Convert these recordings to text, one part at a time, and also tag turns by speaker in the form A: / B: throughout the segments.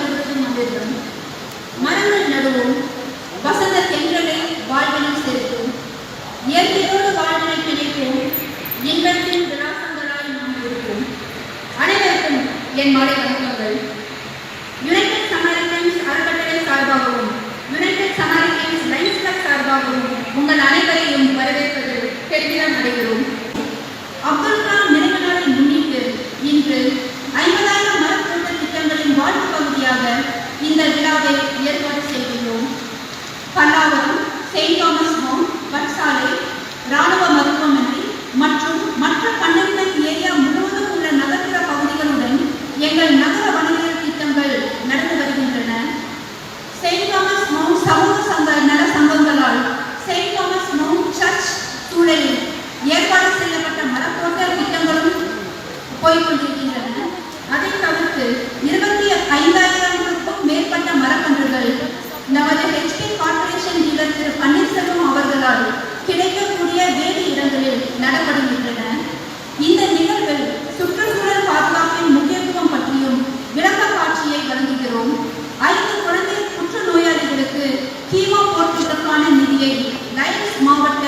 A: மகிழ்வதும் மகிழ்வும் மரங்கள் நடுவும் வசந்த தென்றலை வாழ்வினில் சேர்க்கும் இயற்கையோடு வாழ்வினை பிணைப்போம் இன்பத்தின் விலாசங்களாய் நாம் இருக்கும். அனைவருக்கும் என் மாலை வணக்கங்கள். யுனைடெட் சமாரிட்டன்ஸ் அறக்கட்டளை சார்பாகவும் யுனைடெட் சமாரிட்டன்ஸ் லைன்ஸ் கிளப் சார்பாகவும் உங்கள் அனைவரையும் வரவேற்பது பெருமிதம் அடைகிறோம். அப்துல் கலாம் நினைவு நாளை முன்னிட்டு இன்று 50,000 மரத்தோட்ட திட்டங்களின் வாழ்வு பகுதியாக இந்த விழாவை ஏற்பாடு செய்துள்ளோம். பல்லாவரம், செயின்ட் தாமஸ் மவுண்ட், வட்சாலை, இராணுவ மருத்துவமனை மற்றும் மற்ற கண்டெய்ன்மென்ட் ஏரியா முழுவதும் உள்ள நகர்ப்புற பகுதிகளுடன் எங்கள் நகர வனவியல் திட்டங்கள் நடந்து வருகின்றன. செயின்ட் தாமஸ் மவுண்ட் சமூக சங்க நல சங்கங்களால் செயின்ட் தாமஸ் மவுண்ட் சர்ச் சூழலில் ஏற்பாடு செய்யப்பட்ட மரத்தோட்ட திட்டங்களும் போய்கொண்டிருக்கின்றன. அதை தவிர்த்து 25,000க்கும் மேற்பட்ட மரக்கன்றுகள் நமது ஹெச்பி கார்பரேஷன் டீலர் திரு பன்னீர்செல்வம் அவர்களால் கிடைக்கக்கூடிய வேறு இடங்களில் நடப்படுகின்றன. இந்த நிகழ்வில் சுற்றுச்சூழல் பாதுகாப்பின் முக்கியத்துவம் பற்றியும் விளக்க காட்சியை வழங்குகிறோம். 5 குழந்தை புற்றுநோயாளிகளுக்கு கீமோ போர்ட்டுக்கான நிதியை லைன்ஸ் மாவட்ட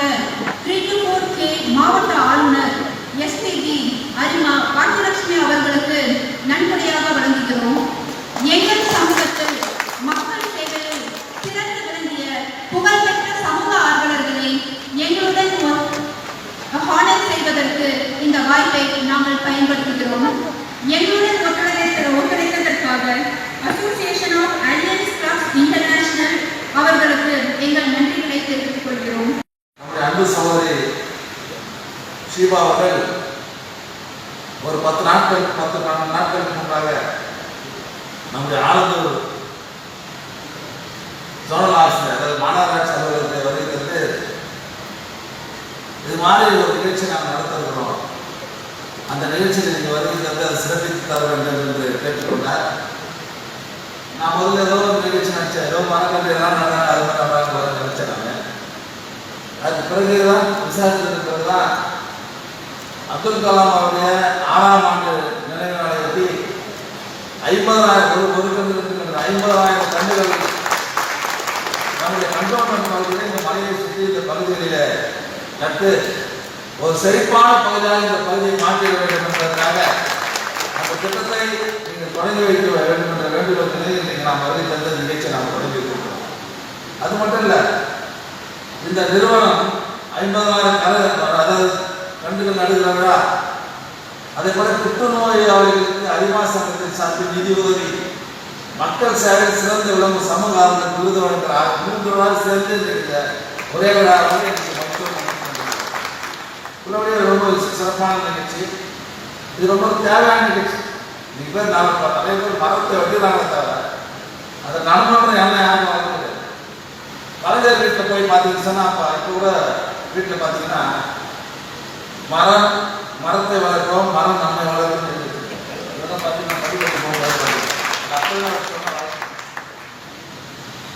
A: 3-4K மாவட்ட ஆளுநர் எஸ்பிபி அரிமா பாக்கியலட்சுமி அவர்களுக்கு நன்கொடையாக வழங்குகிறோம். எங்கள் சமூகத்தில் மக்கள் சேவையில் சிறந்து விளங்கிய புகழ்பெற்ற சமூக ஆர்வலர்களை எங்களுடன் ஹானர் செய்வதற்கு இந்த வாய்ப்பை நாங்கள் பயன்படுத்துகிறோம். எங்களுடன் ஒத்துழைத்ததற்காக அசோசியேஷன் ஆஃப் அலியன்ஸ் கிளப்ஸ் இன்டர்நேஷனல் அவர்களுக்கு எங்கள் நன்றிகளை தெரிவித்துக் கொள்கிறோம்.
B: அன்பு சகோதரி ஷீபா அவர்கள் ஒரு 10 நாட்களுக்கு முன்பாக நம்முடைய ஆலந்தூர் ஜோனல் ஆஃபீஸ் அதாவது மாநகராட்சி அலுவலகத்தை வருகிறது. இது மாதிரி ஒரு நிகழ்ச்சி நாங்கள் நடத்திருக்கிறோம். அந்த நிகழ்ச்சியில் நீங்கள் வருகிறது அதை சிறப்பித்து தர வேண்டும் என்று கேட்டுக்கொண்டார். நான் முதல்ல ஏதோ ஒரு நிகழ்ச்சி நினைச்சேன், ஏதோ மரக்கன்று எல்லாம் அது மாதிரி நினைச்சேன். நான் அதுக்கு பிறகுதான் விசாரித்ததுக்கு பிறகுதான் அப்துல் கலாம் அவருடைய 6ஆம் ஆண்டு நினைவு நாளை ஒட்டி 50,000 கன்றுகள் நம்முடைய கண்டோன்மெண்ட் பகுதியில் இந்த மலையை சுற்றி இந்த பகுதிகளில் நட்டு ஒரு செழிப்பான பகுதியாக இந்த பகுதியை மாற்றிட வேண்டும் என்பதற்காக அந்த திட்டத்தை நீங்கள் தொடங்கி வைக்க வேண்டும் என்ற வேண்டுகோள் நிலையில் நீங்கள் நாம் வருகை தந்த நிகழ்ச்சியை நாம் தொடங்கி வைக்கிறோம். அது மட்டும் இல்லை, இந்த நிறுவனம் 50,000 அதாவது கன்றுகள் நடுகிறார்களா, அதே போல புற்றுநோயாளிகளுக்கு அரிமா சங்கத்தின் சார்பில் நிதி உதவி, மக்கள் சேவையில் சிறந்த விளங்கும் சமூக ஆர்வலர் விருது வழங்குகிறார். 3 நாள் சேர்ந்து ஒரே விழாவாக எனக்கு மருத்துவம் உள்ளபடியே ரொம்ப சிறப்பான நிகழ்ச்சி. இது ரொம்ப தேவையான நிகழ்ச்சி. இன்னைக்கு பேர் நிறைய பேர் மரத்தை வெட்டுறாங்க தவிர அதை நடந்தோன்னு யாரும் வாங்க. கலைஞர் வீட்டில் போய் பார்த்தீங்கன்னா இப்போ கூட வீட்டில் பார்த்தீங்கன்னா மரத்தை வளர்க்கிறோம், மரம் நம்மை வளர்க்கணும். இதெல்லாம் பார்த்தீங்கன்னா படிக்கட்டு போகும்போது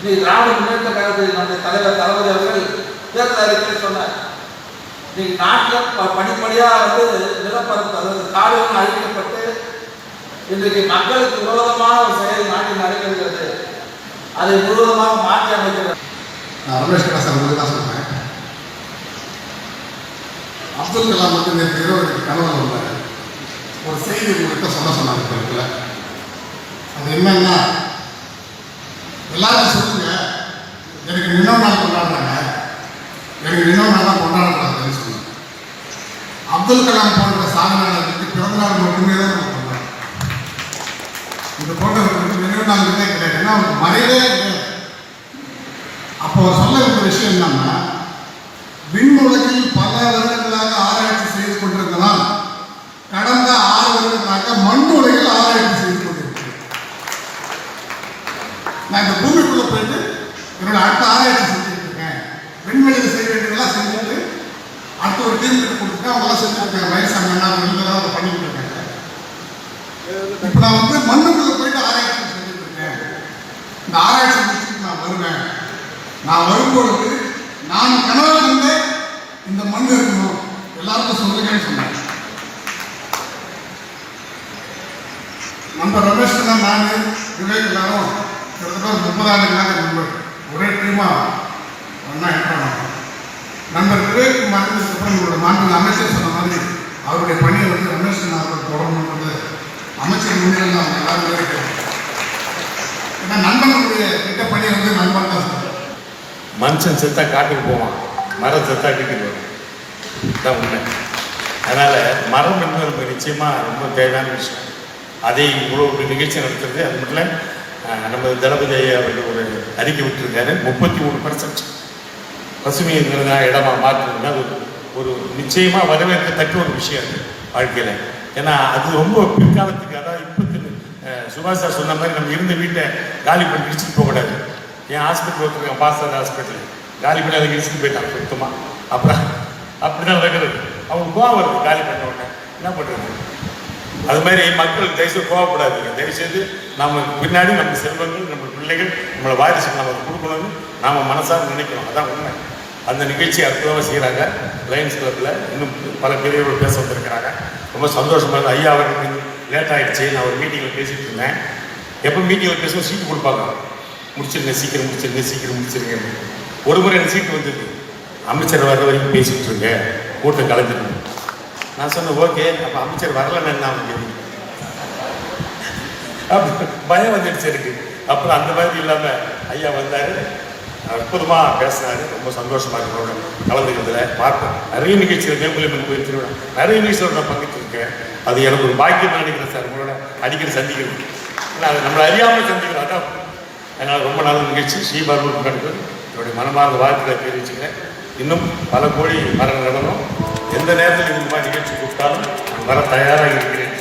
B: நீ திராவிட முன்னேற்ற கழகத்தில் நம்முடைய தலைவர் தளபதி அவர்கள் தேர்தல் அறிக்கையில் சொன்னார், நீங்க நாட்டில் படிப்படியாக நிலப்பரப்பு அதாவது காடுகள் அழிக்கப்பட்டு இன்றைக்கு மக்களுக்கு விரோதமான ஒரு செயல் நாட்டில் நடைபெறுகிறது, அதை முழுவதுமாக மாற்றி அமைக்கிறது.
C: நான் ரமேஷ் கணேசன் தான் சொல்றேன். அப்துல் கலாம் நேற்று இரவு கனவுல வந்தார். ஒரு செய்தி உங்கள்கிட்ட சொன்னாங்க. அது என்னன்னா, எல்லாரும் சொல்லுங்க எனக்கு நினைவு நாள் கொண்டாடுறாங்க, எனக்கு நினைவு நாள் தான் கொண்டாடுறாங்கன்னு சொன்னாங்க. அப்துல் கலாம் போன்ற சாதனையாளர்களுக்கு பிறந்த நாள் மட்டுமே தான் நம்ம கொண்டாடுறோம். இந்த போன்றவர்களுக்கு நினைவு நாள் கிடையாது, ஏன்னா அவருக்கு மறைவே கிடையாது. அப்போ அவர் சொல்ல ஒரு விஷயம் என்னன்னா, விண்ணுலகில் பல வருடங்களாக ஆராய்ச்சி செய்து கொண்டிருந்ததால் கடந்த 6 வருடங்களாக மண் உலகில் ஆராய்ச்சி செய்து கொண்டிருக்கிறேன். நான் இந்த பூமிக்குள்ள போயிட்டு என்னோட அடுத்த ஆராய்ச்சி செஞ்சுட்டு இருக்கேன். விண்வெளியில் செய்ய வேண்டியதெல்லாம் செஞ்சுட்டு அடுத்த ஒரு டீம் கிட்ட கொடுத்துட்டு அவங்களாம் செஞ்சுருக்கேன். வயசான அதை பண்ணிட்டு இருக்காங்க. இப்போ நான் மண்ணுக்குள்ள போயிட்டு ஆராய்ச்சி செஞ்சுட்டு இருக்கேன். இந்த ஆராய்ச்சி முடிச்சுட்டு நான் வருவேன். நான் வரும்பொழுது நான் கனவு வந்து இந்த மண் இருக்கணும், எல்லாருக்கும் சொல்லுங்கன்னு சொன்னேன். நண்பர் ரமேஷ் நான் விவேக் எல்லாரும் கிட்டத்தட்ட ஒரு 30 ஆண்டுகளாக நண்பர் ஒரே டீமாக ஒன்றா என்ட்ரானோம். நண்பர் விவேக் மறைந்ததுக்கப்புறம் உங்களோட மாண்பு அமைச்சர் சொன்ன மாதிரி அவருடைய பணியை வந்து ரமேஷ் அவர்கள் தொடரணும் வந்து அமைச்சர் முன்னிலையில் அவங்க எல்லாரும் இருக்கிறோம். ஏன்னா நண்பர்களுடைய திட்ட பணியை வந்து நண்பன் தான் சொல்லுவார்.
D: மனுஷன் செத்தா காட்டுக்கு போவான், மரம் செத்தா வீட்டுக்கு வரும். இதுதான் உண்மை. அதனால் மரம் என்பது நமக்கு நிச்சயமாக ரொம்ப தேவையான விஷயம். அதை இவ்வளோ ஒரு நிகழ்ச்சி நடத்துறது அது மட்டும் இல்லை. நம்ம தளபதி அவர்கள் ஒரு அறிக்கை விட்டுருக்காரு. 33% பசுமைங்கிறதா இடமா மாற்றணும்னா அது ஒரு நிச்சயமாக வரவேற்கத்தக்க ஒரு விஷயம் அது வாழ்க்கையில். ஏன்னா அது ரொம்ப பிற்காலத்துக்கு, அதாவது இப்போது சுபாஷ் சார் சொன்ன மாதிரி நம்ம இருந்த வீட்டை காலி பண்ணி இடிச்சுட்டு போகக்கூடாது. என் ஹாஸ்பிட்டல் ஒருத்தருக்கேன், பாஸ்டர் ஹாஸ்பிட்டல் காலி பண்ணி அதை இடிச்சுட்டு போயிட்டாங்க சுத்தமாக. அப்புறம் அப்படி தான் நடக்கிறது. அவங்க கோவம் வருது காலி பண்ண உடனே. என்ன பண்ணுறது? அது மாதிரி மக்கள் தயவுசெய்து கோவப்படாதீங்க. தயவுசெய்து நம்ம பின்னாடி நம்ம செல்வங்கள், நம்ம பிள்ளைகள், நம்மளை வாரிசுக்கு நம்ம அதை கொடுக்கணும்னு நாம் மனசாக நினைக்கிறோம். அதான் உண்மை. அந்த நிகழ்ச்சி அற்புதமாக செய்கிறாங்க லயன்ஸ் கிளப்பில். இன்னும் பல பெரியவர்கள் பேச வந்திருக்கிறாங்க. ரொம்ப சந்தோஷமாக இருக்குது. ஐயா அவர்களுக்கு லேட் ஆகிடுச்சு. நான் ஒரு மீட்டிங்கில் பேசிகிட்டு இருந்தேன். எப்போ மீட்டிங்கில் பேசுவோம் சீட்டு கொடுப்பாங்க, முடிச்சிருங்க சீக்கிரம் முடிச்சிருங்க சீக்கிரம் முடிச்சிருங்க. ஒரு முறை எனக்கு சீட்டு வந்துருக்கு, அமைச்சர் வர்ற வரைக்கும் பேசிகிட்டு இருங்க, கூட்டம் கலைஞ்சிருங்க. நான் சொன்னேன் ஓகே. அப்போ அமைச்சர் வரலன்னு என்ன அவங்க அப்போ பயம் வந்துடுச்சு எனக்கு. அப்புறம் அந்த மாதிரி இல்லாமல் ஐயா வந்தார், அற்புதமாக பேசினார். ரொம்ப சந்தோஷமாக இருக்கிறோட கலந்துக்கிறதுல பார்ப்பேன். நிறைய நிகழ்ச்சிகள் மேம்புலிமன் கோயில் திருவிழா நிறைய நிகழ்ச்சியோட நான் பங்கேற்றிருக்கேன். அது எனக்கு ஒரு பாக்கியம் நினைக்கிறேன் சார். உங்களோட அடிக்கடி சந்திக்கிறது, அது நம்மளை அறியாமல் சந்திக்கிறோம். அதான் அதனால் ரொம்ப நல்ல நிகழ்ச்சி. ஸ்ரீபார்வூர் நடக்குது. என்னுடைய மனமார்ந்த வாழ்த்துக்களை தெரிவிச்சுக்கிறேன். இன்னும் பல கோடி மரம் நடனம். எந்த நேரத்தில் இந்த மாதிரி நிகழ்ச்சி கூப்பிட்டாலும் நான் வர தயாராக இருக்கிறேன்.